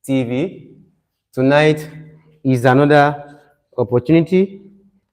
TV. Tonight is another opportunity.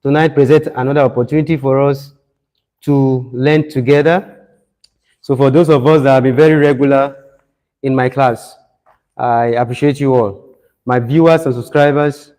Tonight presents another opportunity for us to learn together. So for those of us that have been very regular in my class, I appreciate you all. My viewers and subscribers,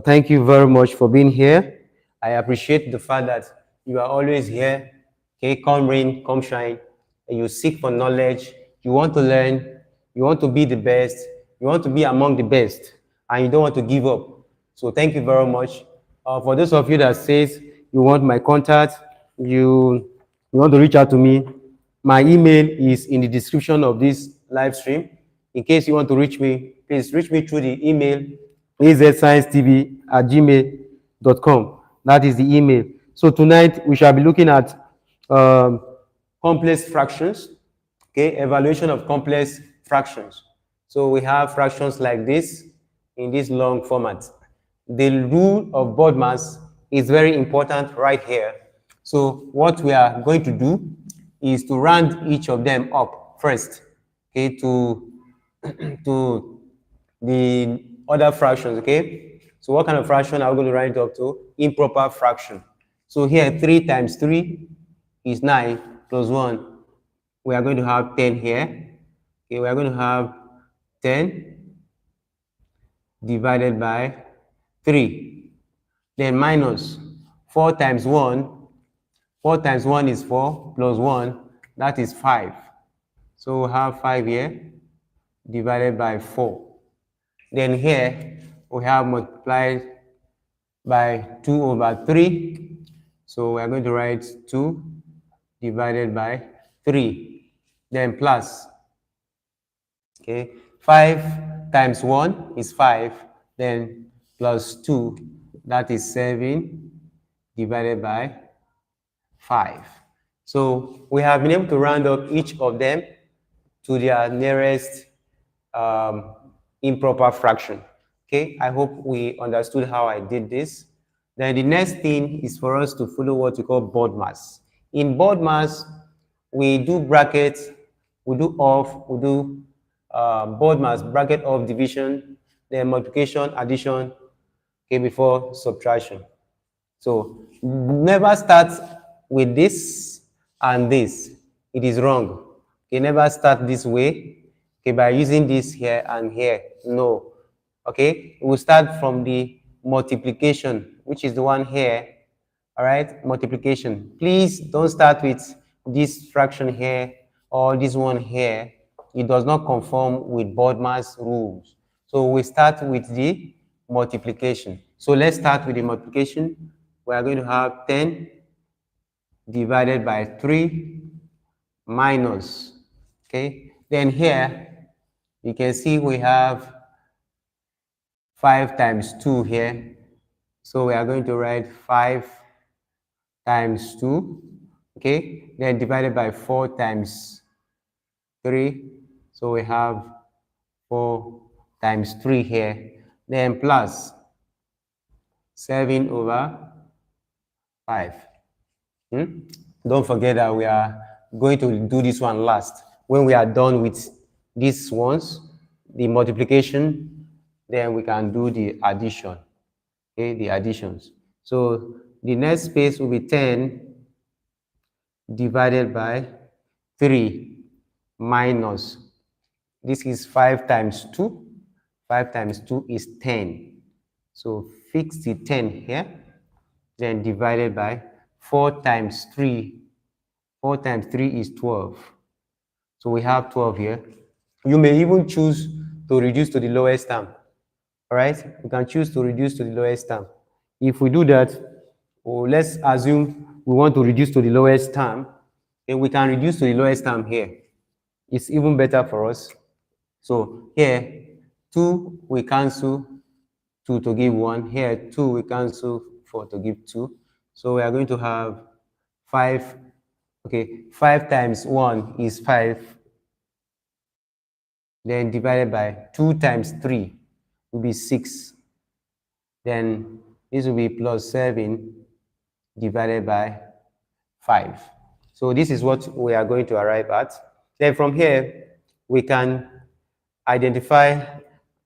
thank you very much for being here. I appreciate the fact that you are always here. Okay, come rain, come shine, and you seek for knowledge. You want to learn. You want to be the best. You want to be among the best, and you don't want to give up. So thank you very much. For those of you that says you want my contact, you want to reach out to me, my email is in the description of this live stream. In case you want to reach me, please reach me through the email azsciencetv@gmail.com. That is the email. So tonight we shall be looking at complex fractions, okay, evaluation of complex fractions. So we have fractions like this in this long format. The rule of BODMAS is very important right here. So what we are going to do is to round each of them up first, okay, to the other fractions, okay? So what kind of fraction are we going to round it up to? Improper fraction. So here, 3 times 3 is 9 plus 1. We are going to have 10 here. Okay, we are going to have 10 divided by 3. Then minus 4 times 1. 4 times 1 is 4 plus 1. That is 5. So we'll have 5 here divided by 4. Then here we have multiplied by 2 over 3. So we are going to write 2 divided by 3. Then plus, okay, 5 times 1 is 5. Then plus 2, that is 7 divided by 5. So we have been able to round up each of them to their nearest improper fraction. Okay, I hope we understood how I did this. Then the next thing is for us to follow what we call BODMAS. In BODMAS, we do brackets, we do off, we do BODMAS, bracket of division, then multiplication, addition, okay, before subtraction. So never start with this and this. It is wrong. Okay, never start this way, okay, by using this here and here. No. Okay, we'll start from the multiplication, which is the one here. All right, multiplication. Please don't start with this fraction here or this one here. It does not conform with BODMAS rules. So we start with the multiplication. So let's start with the multiplication. We are going to have 10 divided by 3 minus, okay? Then here, you can see we have 5 times 2 here. So we are going to write 5 times 2, okay? Then divided by 4 times 3. So we have 4 times 3 here. Then plus 7 over 5. Don't forget that we are going to do this one last. When we are done with these ones, the multiplication, then we can do the addition, okay, the additions. So the next space will be 10 divided by 3 minus, this is 5 times 2. 5 times 2 is 10. So fix the 10 here, then divided by 4 times 3. 4 times 3 is 12. So we have 12 here. You may even choose to reduce to the lowest term. All right? You can choose to reduce to the lowest term. If we do that, let's assume we want to reduce to the lowest term, then we can reduce to the lowest term here. It's even better for us. So here, 2 we cancel 2 to give 1. Here, 2 we cancel 4 to give 2. So we are going to have 5. Okay, 5 times 1 is 5. Then divided by 2 times 3 will be 6. Then this will be plus 7 divided by 5. So this is what we are going to arrive at. Then from here, we can identify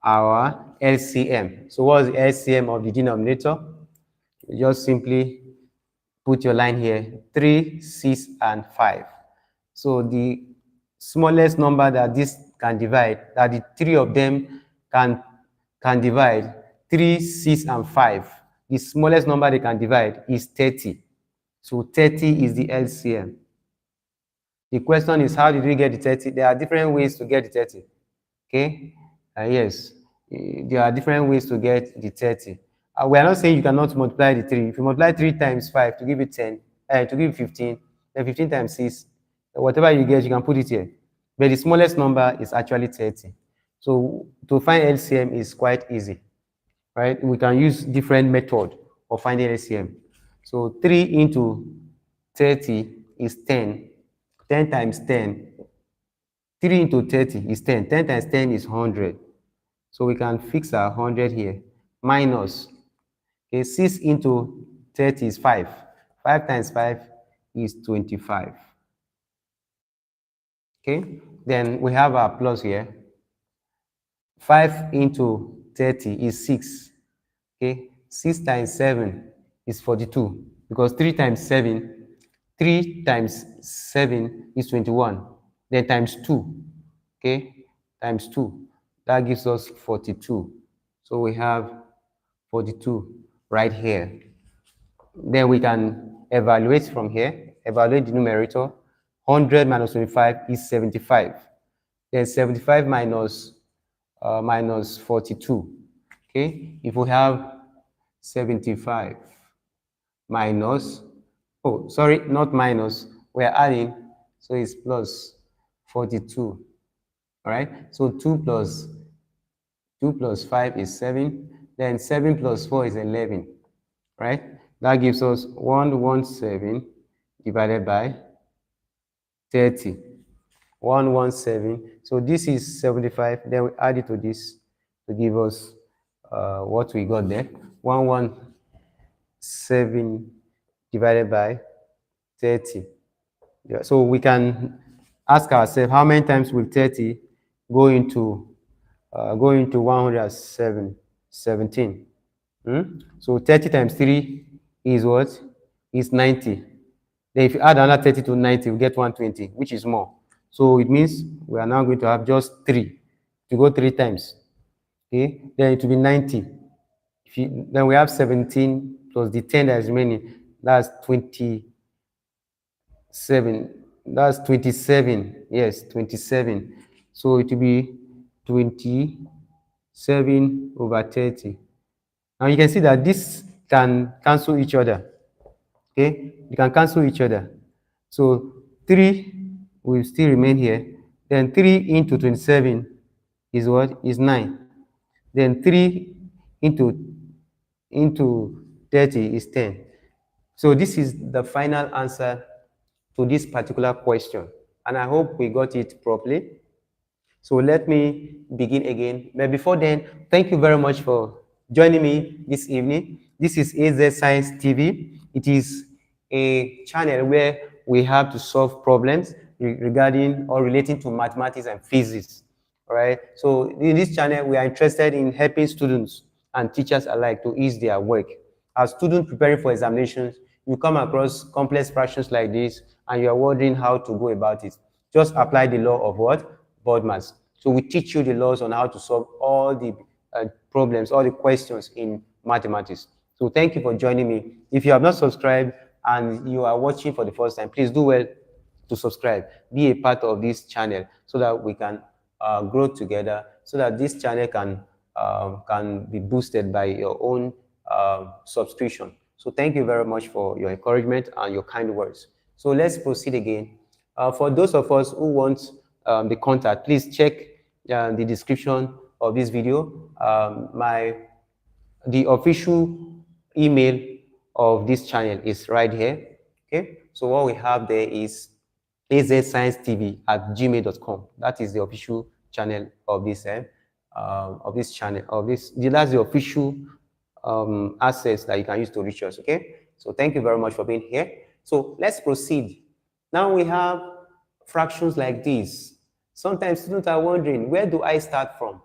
our LCM. So what is the LCM of the denominator? You just simply put your line here, 3, 6, and 5. So the smallest number that this can divide, that the three of them can divide, 3, 6, and 5. The smallest number they can divide is 30. So 30 is the LCM. The question is, how did we get the 30? There are different ways to get the 30. Okay? Yes, there are different ways to get the 30. We are not saying you cannot multiply the 3. If you multiply 3 times 5 to give you 10, to give you 15, then 15 times 6, whatever you get, you can put it here. But the smallest number is actually 30. So to find LCM is quite easy, right? We can use different method of finding LCM. So 3 into 30 is 10. 10 times 10. 3 into 30 is 10. 10 times 10 is 100. So we can fix our 100 here. Minus, okay, 6 into 30 is 5. 5 times 5 is 25. Okay, then we have our plus here. 5 into 30 is 6. Okay, 6 times 7 is 42. Because 3 times 7, 3 times 7 is 21. Then times 2. Okay, times 2. That gives us 42. So we have 42 right here. Then we can evaluate from here. Evaluate the numerator. 100 minus 25 is 75. Then 75 minus 42. Okay, if we have 75 minus, oh, sorry, not minus, we're adding, so it's plus 42. All right, so 2 plus 5 is 7. Then 7 plus 4 is 11. Right? That gives us 117 divided by 30. 117. So this is 75. Then we add it to this to give us what we got there. 117 divided by 30. Yeah, so we can ask ourselves, how many times will 30 go into 117? So 30 times 3 is what? Is 90. Then if you add another 30 to 90, we get 120, which is more. So it means we are now going to have just 3 to go 3 times. Okay, then it will be 90. Then we have 17 plus the 10 that is remaining. That's 27. That's 27. Yes, 27. So it will be 27 over 30. Now you can see that this can cancel each other. Okay, you can cancel each other. So 3 will still remain here. Then 3 into 27 is what? Is 9. Then 3 into 30 is 10. So this is the final answer to this particular question. And I hope we got it properly. So let me begin again. But before then, thank you very much for joining me this evening. This is AZ Science TV. It is a channel where we have to solve problems regarding or relating to mathematics and physics. All right. So in this channel, we are interested in helping students and teachers alike to ease their work. As students preparing for examinations, you come across complex fractions like this, and you are wondering how to go about it. Just apply the law of what? BODMAS. So we teach you the laws on how to solve all the problems, all the questions in mathematics. So thank you for joining me. If you have not subscribed and you are watching for the first time, please do well to subscribe. Be a part of this channel so that we can grow together, so that this channel can be boosted by your own subscription. So thank you very much for your encouragement and your kind words. So let's proceed again. For those of us who want the contact, please check the description of this video. The official email of this channel is right here. Okay, so what we have there is azsciencetv@gmail.com. That is the official channel of this channel. That's the official access that you can use to reach us. Okay, so thank you very much for being here. So let's proceed. Now we have fractions like this. Sometimes students are wondering, where do I start from?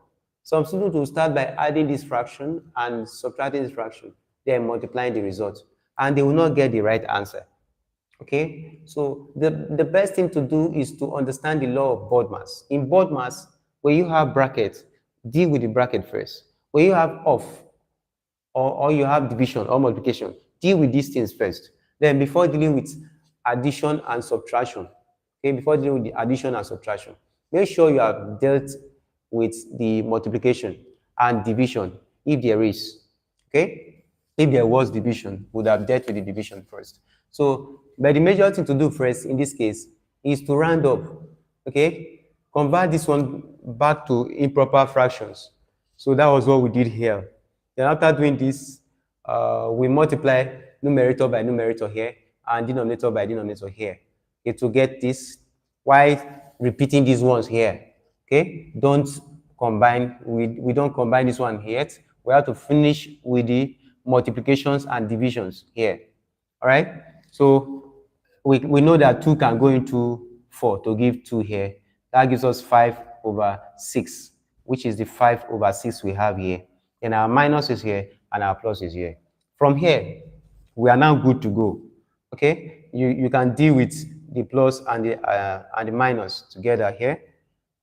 Some students will start by adding this fraction and subtracting this fraction, then multiplying the result, and they will not get the right answer. Okay, so the best thing to do is to understand the law of BODMAS. In BODMAS, when you have brackets, deal with the bracket first. When you have off, or you have division or multiplication, deal with these things first. Then before dealing with addition and subtraction, okay, before dealing with the addition and subtraction, make sure you have dealt with the multiplication and division if there is, okay? If there was division, would have dealt with the division first. So, but the major thing to do first in this case is to round up, okay? Convert this one back to improper fractions. So that was what we did here. Then after doing this, we multiply numerator by numerator here and denominator by denominator here, okay, to get this, while repeating these ones here. Okay, don't combine, we don't combine this one yet. We have to finish with the multiplications and divisions here. All right, so we know that 2 can go into 4 to give 2 here. That gives us 5/6, which is the 5/6 we have here. And our minus is here and our plus is here. From here, we are now good to go. Okay, you can deal with the plus and the minus together here.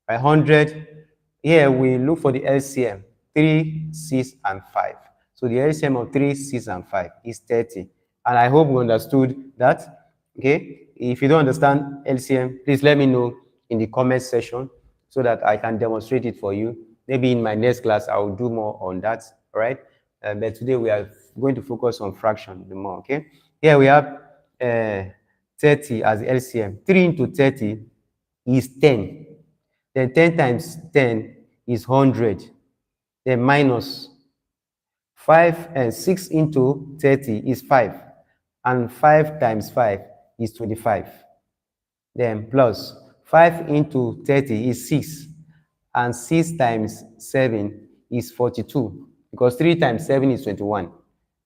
100, here we look for the LCM, 3, 6, and 5. So the LCM of 3, 6, and 5 is 30. And I hope we understood that. Okay, if you don't understand LCM, please let me know in the comment section so that I can demonstrate it for you. Maybe in my next class, I will do more on that, all right? But today we are going to focus on fraction the more, okay? Here we have 30 as LCM. 3 into 30 is 10. Then 10 times 10 is 100. Then minus 5 and 6 into 30 is 5. And 5 times 5 is 25. Then plus 5 into 30 is 6. And 6 times 7 is 42. Because 3 times 7 is 21.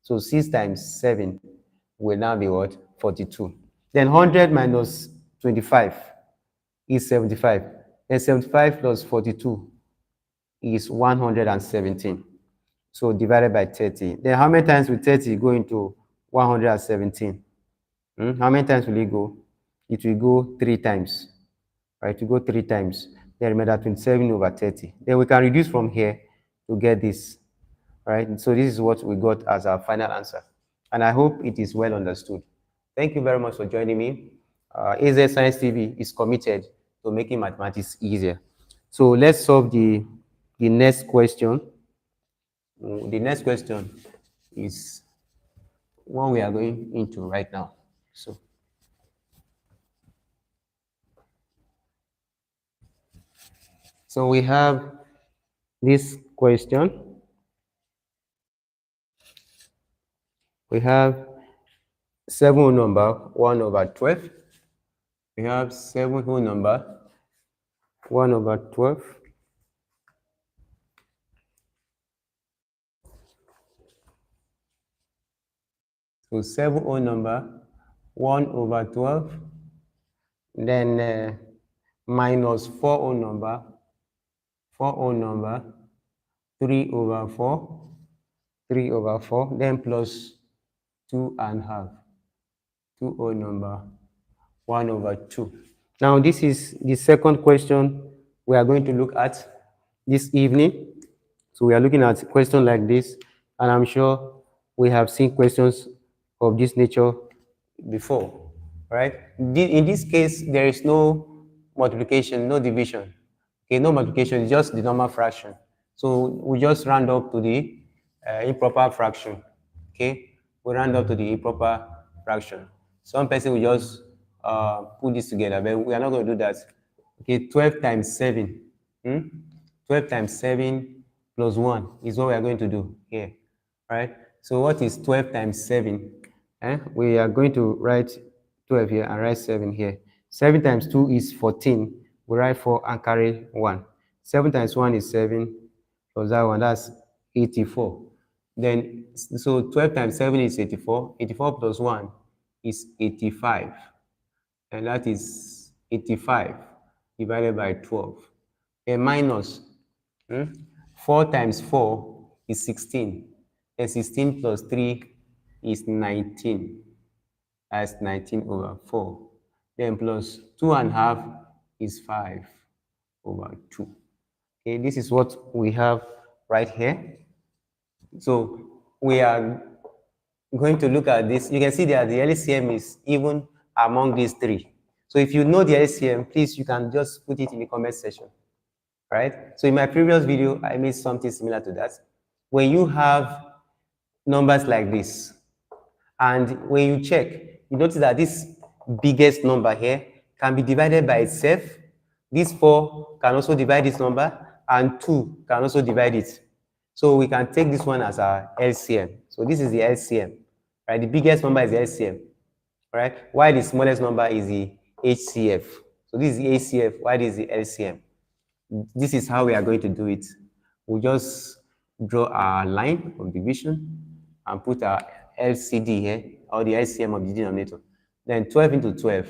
So 6 times 7 will now be what? 42. Then 100 minus 25 is 75. Then 75 plus 42 is 117. So divided by 30. Then how many times will 30 go into 117? How many times will it go? It will go 3 times. Right? It will go 3 times. Then remember 27 over 30. Then we can reduce from here to get this. Right? So this is what we got as our final answer. And I hope it is well understood. Thank you very much for joining me. AZ Science TV is committed to making mathematics easier. So let's solve the next question. The next question is one we are going into right now. So we have this question. We have 7 whole number 1 over 12. We have 7 whole number 1 over 12. So 7 whole number 1 over 12. Then minus 4 whole number 3 over 4. 3 over 4. Then plus 2 and half. 2 whole number 1 over 2. Now this is the second question we are going to look at this evening. So we are looking at a question like this, and I'm sure we have seen questions of this nature before, right? In this case, there is no multiplication, no division. Okay, no multiplication, it's just the normal fraction. So we just round up to the improper fraction. Okay, we round up to the improper fraction. Some person will just put this together, but we are not going to do that. Okay, 12 times 7. 12 times 7 plus 1 is what we are going to do here, right? So what is 12 times 7? We are going to write 12 here and write 7 here. 7 times 2 is 14. We write 4 and carry 1. 7 times 1 is 7 plus that one, that's 84. Then, so 12 times 7 is 84. 84 plus 1 is 85. And that is 85 divided by 12. And minus 4 times 4 is 16. And 16 plus 3 is 19. That's 19 over 4. Then plus 2.5 is 5 over 2. Okay, this is what we have right here. So we are going to look at this. You can see that the LCM is even among these three. So if you know the LCM, please, you can just put it in the comment section, right? So in my previous video, I made something similar to that. When you have numbers like this, and when you check, you notice that this biggest number here can be divided by itself. This 4 can also divide this number, and 2 can also divide it. So we can take this one as our LCM. So this is the LCM, right? The biggest number is the LCM, right? While the smallest number is the HCF. So this is the HCF, while this is the LCM. This is how we are going to do it. We'll just draw our line of division and put our LCD here, or the LCM of the denominator. Then 12 into 12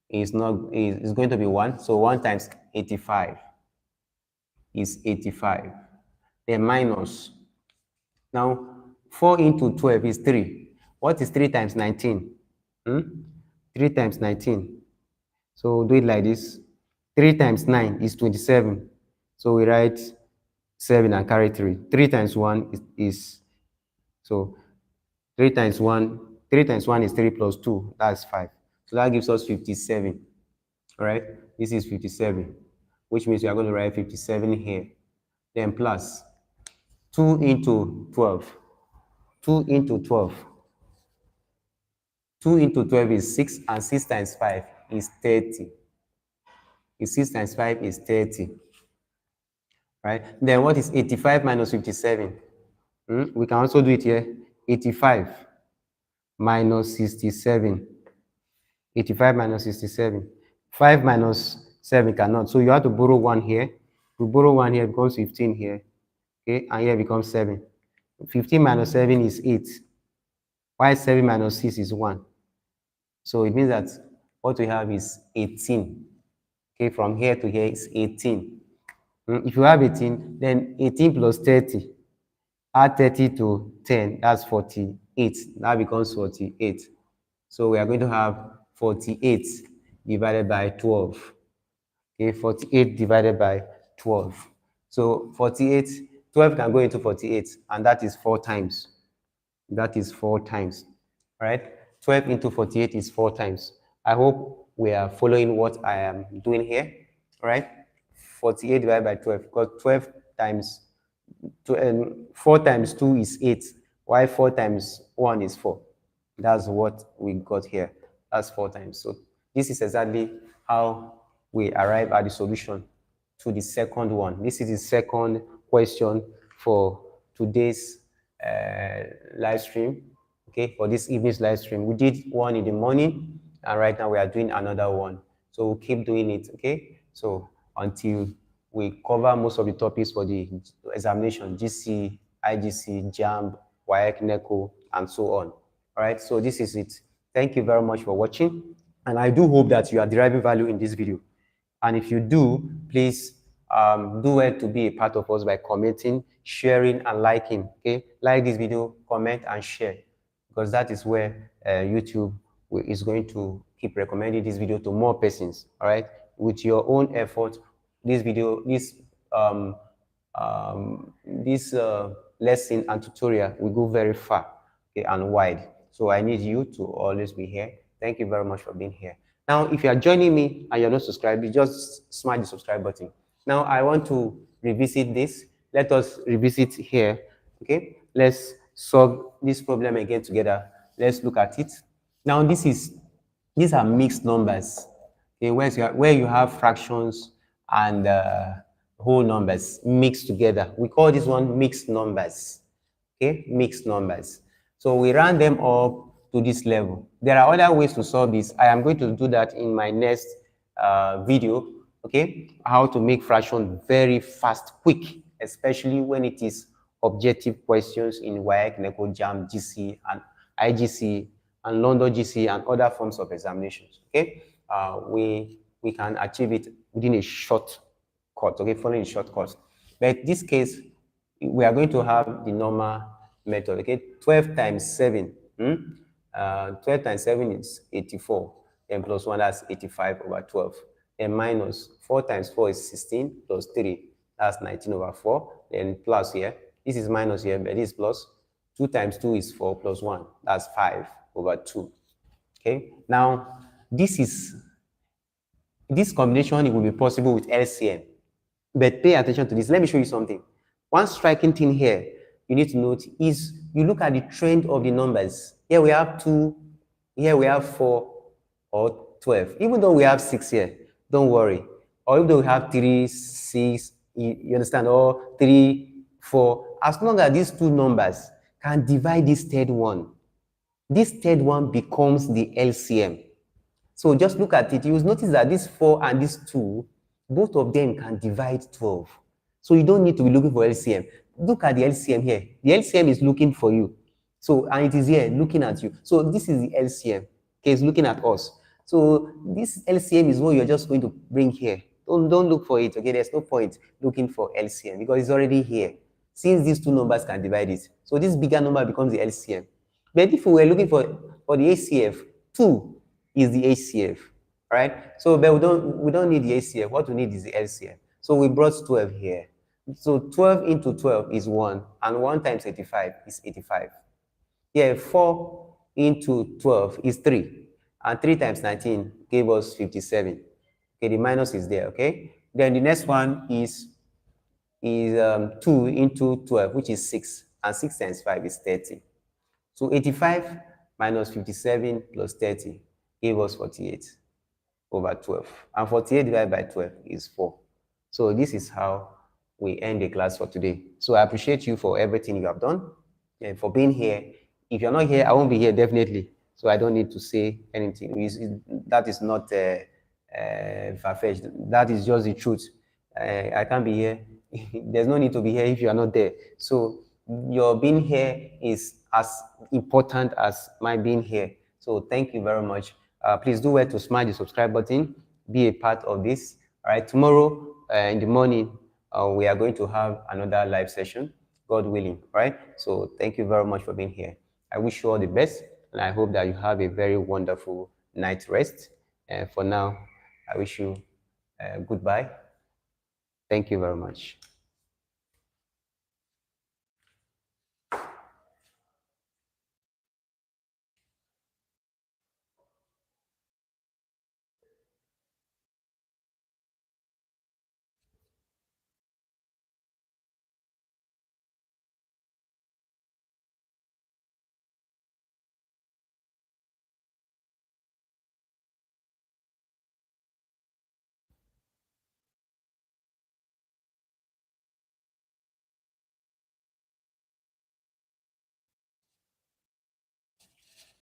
is going to be 1. So 1 times 85 is 85. Then minus. Now, 4 into 12 is 3. What is 3 times 19? 3 times 19. So do it like this. 3 times 9 is 27. So we write 7 and carry 3. 3 times 1 is so 3 times 1 is 3 plus 2. That's 5. So that gives us 57. All right? This is 57, which means we are going to write 57 here. Then plus 2 into 12. 2 into 12. 2 into 12 is 6, and 6 times 5 is 30. 6 times 5 is 30. Right? Then what is 85 minus 57? We can also do it here. 85 minus 67. 85 minus 67. 5 minus 7 cannot. So you have to borrow 1 here. We borrow 1 here, it becomes 15 here. Okay, and here becomes 7. 15 minus 7 is 8. While 7 minus 6 is 1. So it means that what we have is 18. Okay, from here to here is 18. If you have 18, then 18 plus 30. Add 30 to 10, that's 48. That becomes 48. So we are going to have 48 divided by 12. Okay, 48 divided by 12. So 48, 12 can go into 48, and that is 4 times. That is 4 times, right? 12 into 48 is 4 times. I hope we are following what I am doing here, right? 48 divided by 12, because 12 times 4 times 2 is 8, while 4 times 1 is 4. That's what we got here. That's 4 times. So this is exactly how we arrive at the solution to the second one. This is the second question for today's live stream, okay, for this evening's live stream. We did one in the morning, and right now we are doing another one. So we'll keep doing it, okay? So until we cover most of the topics for the examination, GC, IGC, JAMB, WAEC, NECO, and so on. All right, so this is it. Thank you very much for watching, and I do hope that you are deriving value in this video. And if you do, please do well to be a part of us by commenting, sharing, and liking. Okay, like this video, comment, and share, because that is where YouTube is going to keep recommending this video to more persons. All right, with your own effort, this video, this lesson and tutorial will go very far, okay, and wide. So I need you to always be here. Thank you very much for being here. Now, if you are joining me and you're not subscribed, just smash the subscribe button. Now, I want to revisit this. Let us revisit here, okay? Let's solve this problem again together. Let's look at it. Now, these are mixed numbers, okay, where you have fractions and whole numbers mixed together. We call this one mixed numbers, okay? Mixed numbers. So we round them up to this level. There are other ways to solve this. I am going to do that in my next video, okay? How to make fraction very fast, quick, especially when it is objective questions in WAEC, NECO, JAMB, GC, and IGC, and London GC, and other forms of examinations, okay? We can achieve it within a short cut, okay, following a short cut. But in this case, we are going to have the normal method, okay? 12 times 7, 12 times 7 is 84, then plus 1, that's 85 over 12. Then minus 4 times 4 is 16, plus 3, that's 19 over 4. Then plus here, this is minus here, but this is plus. 2 times 2 is 4, plus 1, that's 5 over 2. Okay, now this combination, it will be possible with LCM. But pay attention to this. Let me show you something. One striking thing here you need to note is you look at the trend of the numbers. Here we have 2, here we have 4 or 12. Even though we have 6 here, don't worry. Or even though we have 3, 6, you understand, or 3, 4, as long as these two numbers can divide this this third one becomes the LCM. So just look at it. You will notice that this 4 and this 2, both of them can divide 12. So you don't need to be looking for LCM. Look at the LCM here. The LCM is looking for you. So, and it is here looking at you. So this is the LCM. Okay, it's looking at us. So this LCM is what you're just going to bring here. Don't look for it. Okay, there's no point looking for LCM because it's already here. Since these two numbers can divide it. So this bigger number becomes the LCM. But if we were looking for the ACF, 2 is the ACF, right? So, but we don't need the ACF. What we need is the LCM. So we brought 12 here. So 12 into 12 is 1, and 1 times 85 is 85. Here, 4 into 12 is 3, and 3 times 19 gave us 57. Okay, the minus is there, okay? Then the next one is 2 into 12, which is 6, and 6 times 5 is 30. So 85 minus 57 plus 30 gave us 48 over 12. And 48 divided by 12 is 4. So this is how we end the class for today. So I appreciate you for everything you have done and for being here. If you're not here, I won't be here definitely. So I don't need to say anything. That is not far-fetched. That is just the truth. I can't be here. There's no need to be here if you are not there. So your being here is as important as my being here. So thank you very much. Please do well to smash the subscribe button. Be a part of this. All right. Tomorrow in the morning, we are going to have another live session, God willing. Right. So thank you very much for being here. I wish you all the best, and I hope that you have a very wonderful night rest. And for now, I wish you goodbye. Thank you very much.